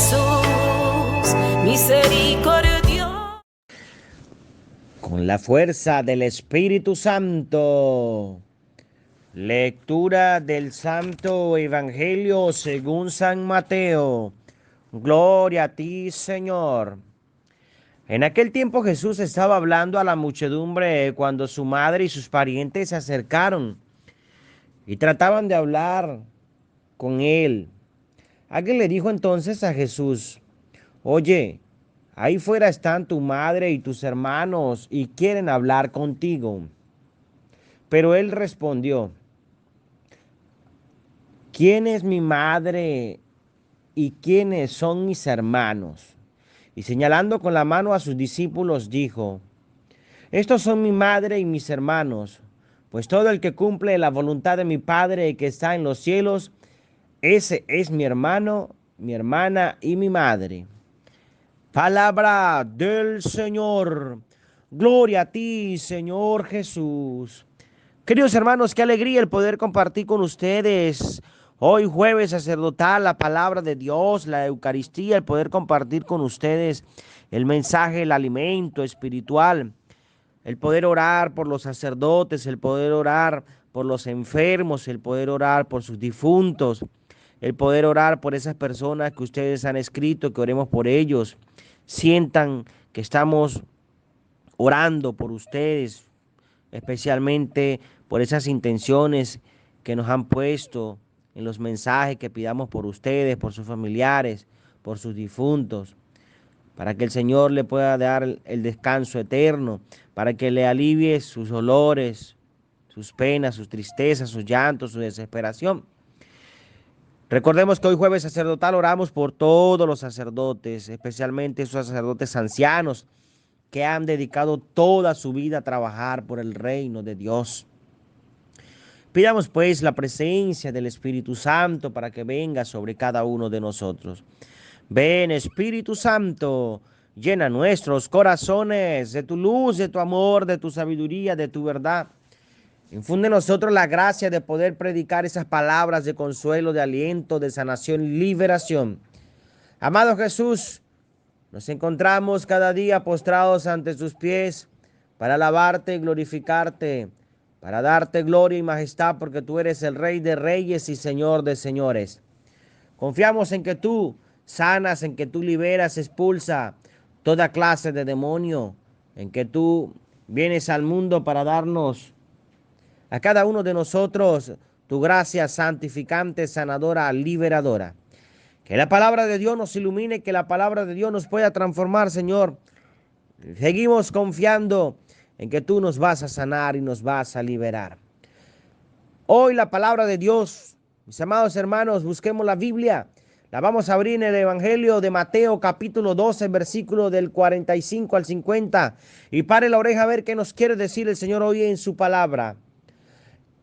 Jesús, misericordioso. Con la fuerza del Espíritu Santo. Lectura del Santo Evangelio según San Mateo. Gloria a ti, Señor. En aquel tiempo Jesús estaba hablando a la muchedumbre cuando su madre y sus parientes se acercaron y trataban de hablar con él. Alguien le dijo entonces a Jesús: Oye, ahí fuera están tu madre y tus hermanos y quieren hablar contigo. Pero él respondió: ¿Quién es mi madre y quiénes son mis hermanos? Y señalando con la mano a sus discípulos dijo: Estos son mi madre y mis hermanos, pues todo el que cumple la voluntad de mi Padre que está en los cielos, ese es mi hermano, mi hermana y mi madre. Palabra del Señor. Gloria a ti, Señor Jesús. Queridos hermanos, qué alegría el poder compartir con ustedes hoy jueves sacerdotal la palabra de Dios, la Eucaristía, el poder compartir con ustedes el mensaje, el alimento espiritual, el poder orar por los sacerdotes, el poder orar por los enfermos, el poder orar por sus difuntos, el poder orar por esas personas que ustedes han escrito, que oremos por ellos. Sientan que estamos orando por ustedes, especialmente por esas intenciones que nos han puesto en los mensajes, que pidamos por ustedes, por sus familiares, por sus difuntos, para que el Señor le pueda dar el descanso eterno, para que le alivie sus dolores, sus penas, sus tristezas, sus llantos, su desesperación. Recordemos que hoy jueves sacerdotal oramos por todos los sacerdotes, especialmente esos sacerdotes ancianos que han dedicado toda su vida a trabajar por el reino de Dios. Pidamos pues la presencia del Espíritu Santo para que venga sobre cada uno de nosotros. Ven, Espíritu Santo, llena nuestros corazones de tu luz, de tu amor, de tu sabiduría, de tu verdad. Infunde en nosotros la gracia de poder predicar esas palabras de consuelo, de aliento, de sanación y liberación. Amado Jesús, nos encontramos cada día postrados ante tus pies para alabarte y glorificarte, para darte gloria y majestad, porque tú eres el Rey de Reyes y Señor de Señores. Confiamos en que tú sanas, en que tú liberas, expulsa toda clase de demonio, en que tú vienes al mundo para darnos a cada uno de nosotros tu gracia santificante, sanadora, liberadora. Que la palabra de Dios nos ilumine, que la palabra de Dios nos pueda transformar, Señor. Seguimos confiando en que tú nos vas a sanar y nos vas a liberar. Hoy la palabra de Dios, mis amados hermanos, busquemos la Biblia. La vamos a abrir en el Evangelio de Mateo, capítulo 12, versículo del 45 al 50. Y pare la oreja a ver qué nos quiere decir el Señor hoy en su palabra.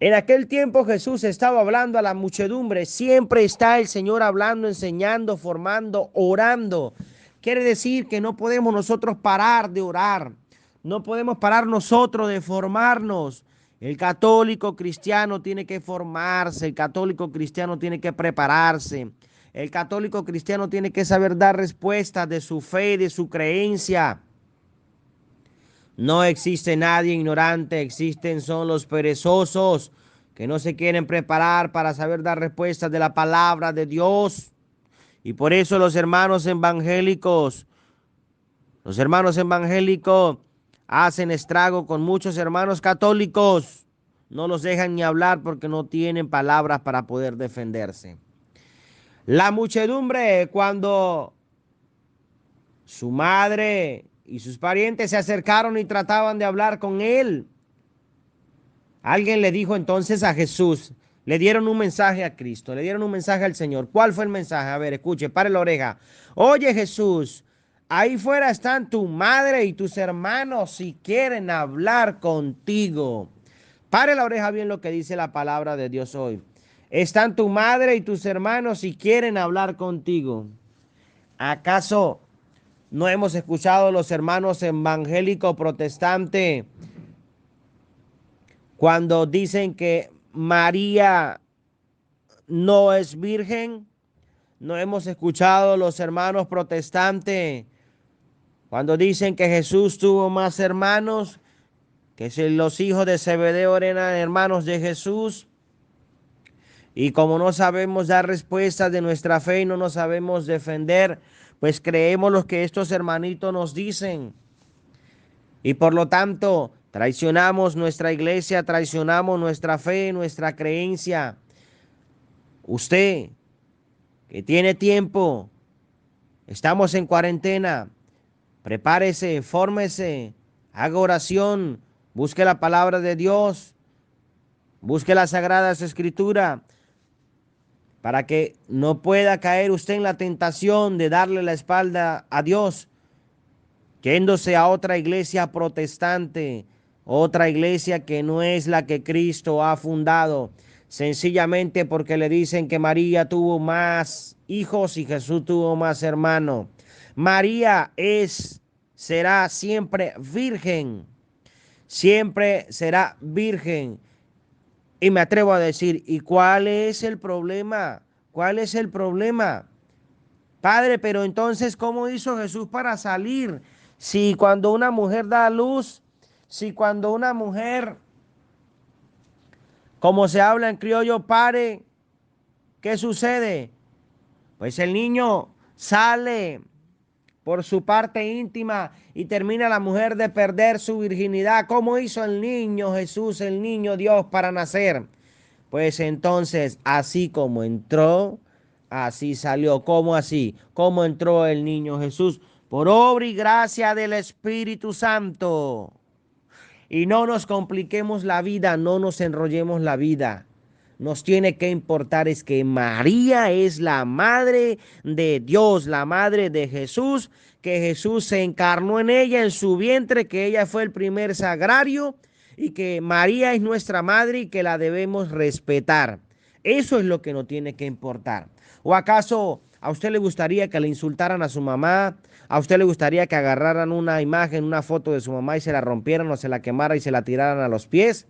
En aquel tiempo Jesús estaba hablando a la muchedumbre. Siempre está el Señor hablando, enseñando, formando, orando. Quiere decir que no podemos nosotros parar de orar. No podemos parar nosotros de formarnos. El católico cristiano tiene que formarse. El católico cristiano tiene que prepararse. El católico cristiano tiene que saber dar respuestas de su fe, de su creencia. No existe nadie ignorante, existen son los perezosos que no se quieren preparar para saber dar respuestas de la palabra de Dios. Y por eso los hermanos evangélicos hacen estrago con muchos hermanos católicos. No los dejan ni hablar porque no tienen palabras para poder defenderse. La muchedumbre, cuando su madre y sus parientes se acercaron y trataban de hablar con él, alguien le dijo entonces a Jesús, le dieron un mensaje a Cristo, le dieron un mensaje al Señor. ¿Cuál fue el mensaje? A ver, escuche, pare la oreja. Oye, Jesús, ahí fuera están tu madre y tus hermanos si quieren hablar contigo. Pare la oreja bien lo que dice la palabra de Dios hoy. Están tu madre y tus hermanos si quieren hablar contigo. ¿Acaso no hemos escuchado a los hermanos evangélicos protestantes cuando dicen que María no es virgen? no hemos escuchado los hermanos protestantes cuando dicen que Jesús tuvo más hermanos, que si los hijos de Zebedeo eran hermanos de Jesús. Y como no sabemos dar respuestas de nuestra fe y no nos sabemos defender, pues creemos lo que estos hermanitos nos dicen. Y por lo tanto, traicionamos nuestra iglesia, traicionamos nuestra fe, nuestra creencia. Usted, que tiene tiempo, estamos en cuarentena, prepárese, fórmese, haga oración, busque la palabra de Dios, busque las sagradas escrituras, para que no pueda caer usted en la tentación de darle la espalda a Dios, yéndose a otra iglesia protestante, otra iglesia que no es la que Cristo ha fundado, sencillamente porque le dicen que María tuvo más hijos y Jesús tuvo más hermanos. María será siempre virgen, siempre será virgen. Y me atrevo a decir, ¿y cuál es el problema? ¿Cuál es el problema? Padre, pero entonces, ¿cómo hizo Jesús para salir? Si cuando una mujer da a luz, si cuando una mujer, como se habla en criollo, pare, ¿qué sucede? Pues el niño sale por su parte íntima y termina la mujer de perder su virginidad. ¿Cómo hizo el niño Jesús, el niño Dios, para nacer? Pues entonces, así como entró, así salió. ¿Cómo así? ¿Cómo entró el niño Jesús? Por obra y gracia del Espíritu Santo. Y no nos compliquemos la vida, no nos enrollemos la vida. Nos tiene que importar es que María es la madre de Dios, la madre de Jesús, que Jesús se encarnó en ella, en su vientre, que ella fue el primer sagrario y que María es nuestra madre y que la debemos respetar. Eso es lo que nos tiene que importar. ¿O acaso a usted le gustaría que le insultaran a su mamá? ¿A usted le gustaría que agarraran una imagen, una foto de su mamá y se la rompieran o se la quemaran y se la tiraran a los pies?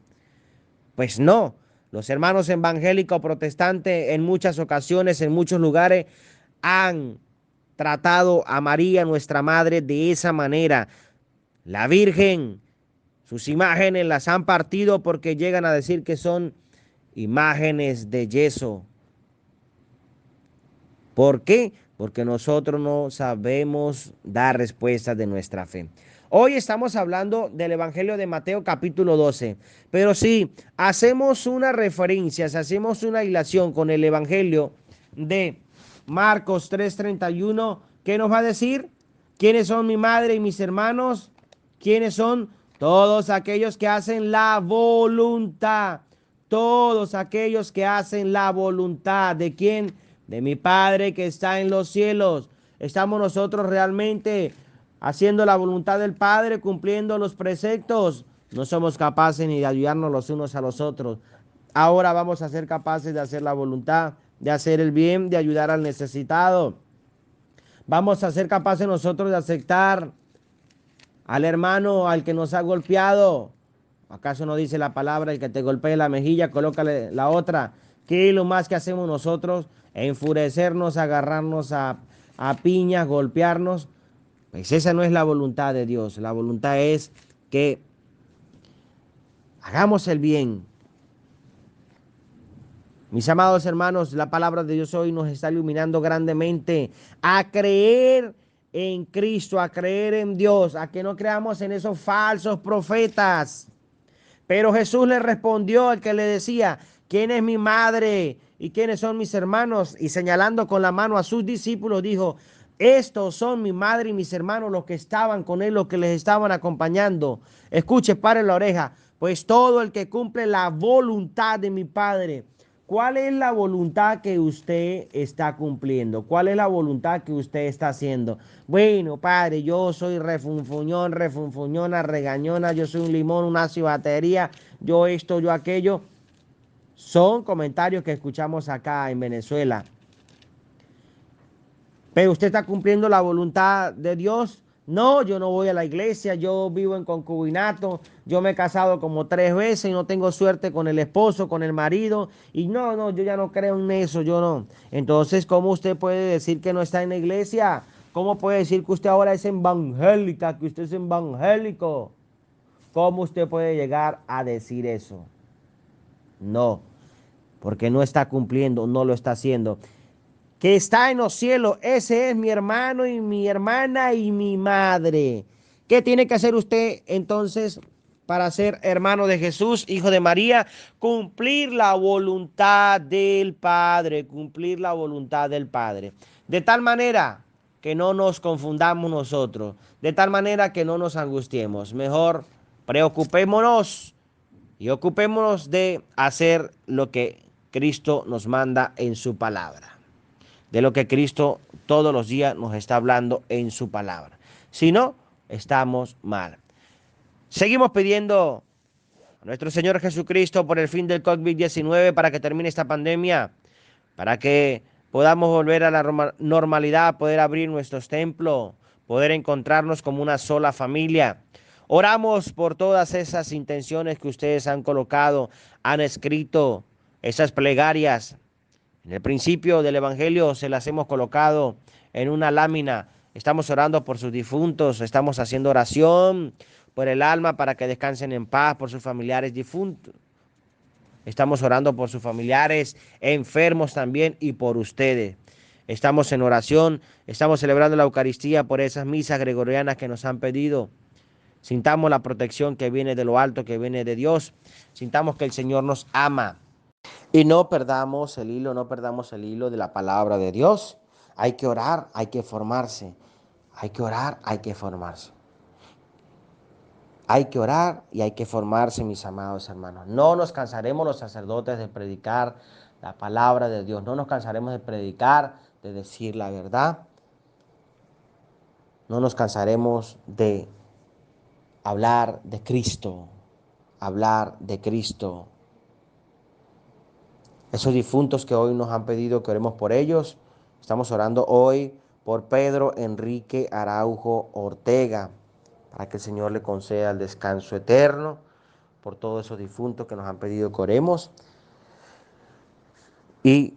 Pues no. Los hermanos evangélicos protestantes en muchas ocasiones, en muchos lugares, han tratado a María, nuestra madre, de esa manera. La Virgen, sus imágenes las han partido porque llegan a decir que son imágenes de yeso. ¿Por qué? Porque nosotros no sabemos dar respuestas de nuestra fe. Hoy estamos hablando del Evangelio de Mateo capítulo 12, pero si hacemos una referencia, si hacemos una hilación con el Evangelio de Marcos 3:31, ¿qué nos va a decir? ¿Quiénes son mi madre y mis hermanos? ¿Quiénes son? Todos aquellos que hacen la voluntad. Todos aquellos que hacen la voluntad. ¿De quién? De mi Padre que está en los cielos. ¿Estamos nosotros realmente haciendo la voluntad del Padre, cumpliendo los preceptos? No somos capaces ni de ayudarnos los unos a los otros. Ahora vamos a ser capaces de hacer la voluntad, de hacer el bien, de ayudar al necesitado. Vamos a ser capaces nosotros de aceptar al hermano, al que nos ha golpeado. ¿Acaso no dice la palabra, el que te golpee la mejilla, colócale la otra? ¿Qué es lo más que hacemos nosotros? Enfurecernos, agarrarnos a piñas, golpearnos. Pues esa no es la voluntad de Dios. La voluntad es que hagamos el bien. Mis amados hermanos, la palabra de Dios hoy nos está iluminando grandemente a creer en Cristo, a creer en Dios, a que no creamos en esos falsos profetas. Pero Jesús le respondió al que le decía, ¿quién es mi madre y quiénes son mis hermanos? Y señalando con la mano a sus discípulos, dijo, estos son mi madre y mis hermanos, los que estaban con él, los que les estaban acompañando. Escuche, pare la oreja, pues todo el que cumple la voluntad de mi Padre. ¿Cuál es la voluntad que usted está cumpliendo? ¿Cuál es la voluntad que usted está haciendo? Bueno, Padre, yo soy refunfuñón, refunfuñona, regañona, yo soy un limón, una cibatería, yo esto, yo aquello. Son comentarios que escuchamos acá en Venezuela. Pero usted está cumpliendo la voluntad de Dios. No, yo no voy a la iglesia, yo vivo en concubinato, yo me he casado como 3 veces y no tengo suerte con el esposo, con el marido. Y no, yo ya no creo en eso, yo no. Entonces, ¿cómo usted puede decir que no está en la iglesia? ¿Cómo puede decir que usted ahora es evangélica, que usted es evangélico? ¿Cómo usted puede llegar a decir eso? No, porque no está cumpliendo, no lo está haciendo. Que está en los cielos, ese es mi hermano y mi hermana y mi madre. ¿Qué tiene que hacer usted entonces para ser hermano de Jesús, hijo de María? Cumplir la voluntad del Padre, cumplir la voluntad del Padre. De tal manera que no nos confundamos nosotros, de tal manera que no nos angustiemos. Mejor preocupémonos y ocupémonos de hacer lo que Cristo nos manda en su palabra, de lo que Cristo todos los días nos está hablando en su palabra. Si no, estamos mal. Seguimos pidiendo a nuestro Señor Jesucristo por el fin del COVID-19 para que termine esta pandemia, para que podamos volver a la normalidad, poder abrir nuestros templos, poder encontrarnos como una sola familia. Oramos por todas esas intenciones que ustedes han colocado, han escrito, esas plegarias. En el principio del Evangelio se las hemos colocado en una lámina. Estamos orando por sus difuntos, estamos haciendo oración por el alma para que descansen en paz, por sus familiares difuntos. Estamos orando por sus familiares enfermos también y por ustedes. Estamos en oración, estamos celebrando la Eucaristía por esas misas gregorianas que nos han pedido. Sintamos la protección que viene de lo alto, que viene de Dios. Sintamos que el Señor nos ama. Y no perdamos el hilo, no perdamos el hilo de la palabra de Dios. Hay que orar, hay que formarse. Hay que orar, hay que formarse. Hay que orar y hay que formarse, mis amados hermanos. No nos cansaremos los sacerdotes de predicar la palabra de Dios. No nos cansaremos de predicar, de decir la verdad. No nos cansaremos de hablar de Cristo. Hablar de Cristo. Esos difuntos que hoy nos han pedido que oremos por ellos. Estamos orando hoy por Pedro Enrique Araujo Ortega, para que el Señor le conceda el descanso eterno, por todos esos difuntos que nos han pedido que oremos. Y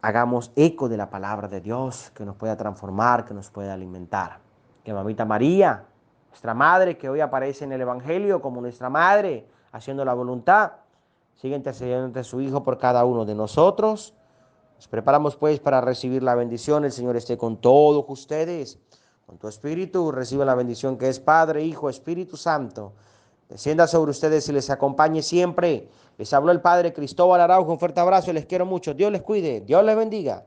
hagamos eco de la palabra de Dios, que nos pueda transformar, que nos pueda alimentar. Que Mamita María, nuestra madre, que hoy aparece en el Evangelio como nuestra madre, haciendo la voluntad, sigue intercediendo ante su Hijo por cada uno de nosotros. Nos preparamos pues para recibir la bendición. El Señor esté con todos ustedes. Con tu espíritu reciban la bendición que es Padre, Hijo, Espíritu Santo. Descienda sobre ustedes y les acompañe siempre. Les habló el Padre Cristóbal Araujo. Un fuerte abrazo y les quiero mucho. Dios les cuide. Dios les bendiga.